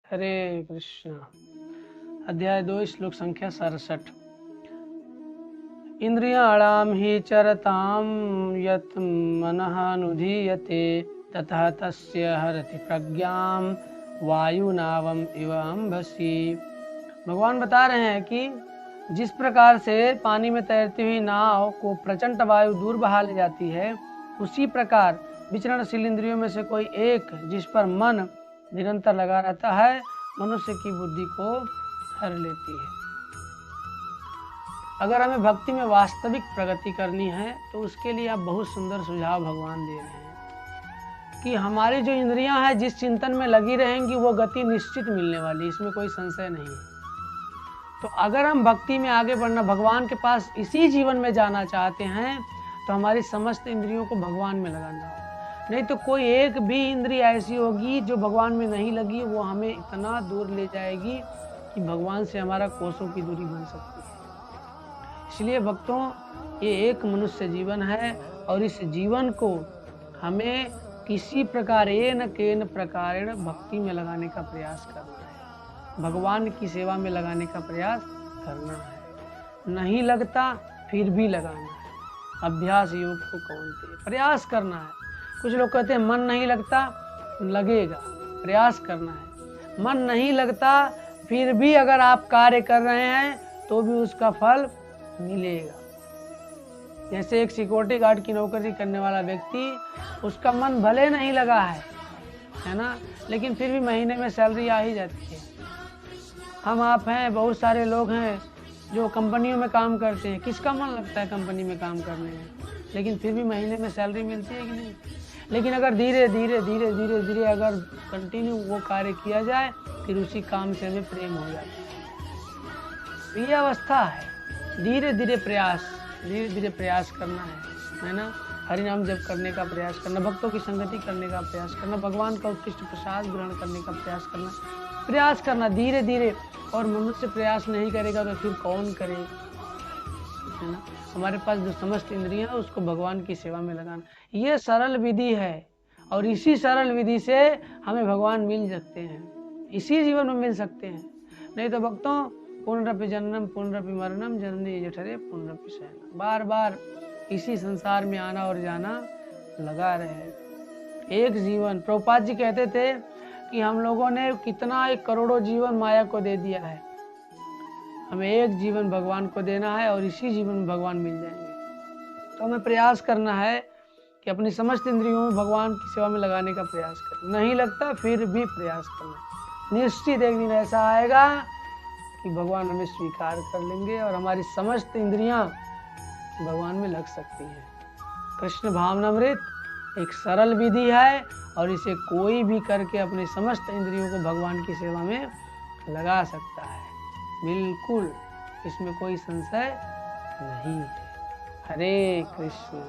हरे कृष्ण। अध्याय 2 श्लोक संख्या 67। इंद्रियाणाम ही चरताम यत मनः नुधीयते ततः तस्य हरति प्रज्ञाम वायुनावम इव अंभसी। भगवान बता रहे हैं कि जिस प्रकार से पानी में तैरती हुई नाव को प्रचंड वायु दूर बहा ले जाती है, उसी प्रकार विचरणशील इंद्रियों में से कोई एक जिस पर मन निरंतर लगा रहता है, मनुष्य की बुद्धि को हर लेती है। अगर हमें भक्ति में वास्तविक प्रगति करनी है तो उसके लिए आप बहुत सुंदर सुझाव भगवान दे रहे हैं कि हमारी जो इंद्रियां हैं जिस चिंतन में लगी रहेंगी वो गति निश्चित मिलने वाली, इसमें कोई संशय नहीं है। तो अगर हम भक्ति में आगे बढ़ना, भगवान के पास इसी जीवन में जाना चाहते हैं तो हमारी समस्त इंद्रियों को भगवान में लगाना होगा। नहीं तो कोई एक भी इंद्रिय ऐसी होगी जो भगवान में नहीं लगी, वो हमें इतना दूर ले जाएगी कि भगवान से हमारा कोसों की दूरी बन सकती है। इसलिए भक्तों, ये एक मनुष्य जीवन है और इस जीवन को हमें किसी प्रकार न केन प्रकारेण भक्ति में लगाने का प्रयास करना है, भगवान की सेवा में लगाने का प्रयास करना है। नहीं लगता फिर भी लगाना है। अभ्यास योग को कौनते, प्रयास करना है। कुछ लोग कहते हैं मन नहीं लगता, लगेगा, प्रयास करना है। मन नहीं लगता फिर भी अगर आप कार्य कर रहे हैं तो भी उसका फल मिलेगा। जैसे एक सिक्योरिटी गार्ड की नौकरी करने वाला व्यक्ति, उसका मन भले नहीं लगा है ना, लेकिन फिर भी महीने में सैलरी आ ही जाती है। हम आप हैं, बहुत सारे लोग हैं जो कंपनियों में काम करते हैं, किसका मन लगता है कंपनी में काम करने में, लेकिन फिर भी महीने में सैलरी मिलती है कि नहीं। लेकिन अगर धीरे धीरे अगर कंटिन्यू वो कार्य किया जाए, फिर उसी काम से हमें प्रेम हो जाता है। ये अवस्था है। धीरे धीरे प्रयास करना है ना। हरि नाम जप करने का प्रयास करना, भक्तों की संगति करने का प्रयास करना, भगवान का उत्कृष्ट प्रसाद ग्रहण करने का प्रयास करना धीरे धीरे। और मनुष्य प्रयास नहीं करेगा तो फिर कौन करेगा, है ना। हमारे पास जो समस्त इंद्रियां, उसको भगवान की सेवा में लगाना, ये सरल विधि है। और इसी सरल विधि से हमें भगवान मिल सकते हैं, इसी जीवन में मिल सकते हैं। नहीं तो भक्तों, पुनरपि जननम पुनरपि मरणम जननी जठरे पुनरपि शयनम, बार बार इसी संसार में आना और जाना लगा रहे। एक जीवन, प्रभुपाद जी कहते थे कि हम लोगों ने कितना 1 करोड़ों जीवन माया को दे दिया है, हमें एक जीवन भगवान को देना है और इसी जीवन में भगवान मिल जाएंगे। तो हमें प्रयास करना है कि अपनी समस्त इंद्रियों में भगवान की सेवा में लगाने का प्रयास करें। नहीं लगता फिर भी प्रयास करना। निश्चित एक दिन ऐसा आएगा कि भगवान हमें स्वीकार कर लेंगे और हमारी समस्त इंद्रियां भगवान में लग सकती हैं। कृष्ण भावनामृत एक सरल विधि है और इसे कोई भी करके अपने समस्त इंद्रियों को भगवान की सेवा में लगा सकता है। बिल्कुल, इसमें कोई संशय नहीं है। हरे कृष्ण।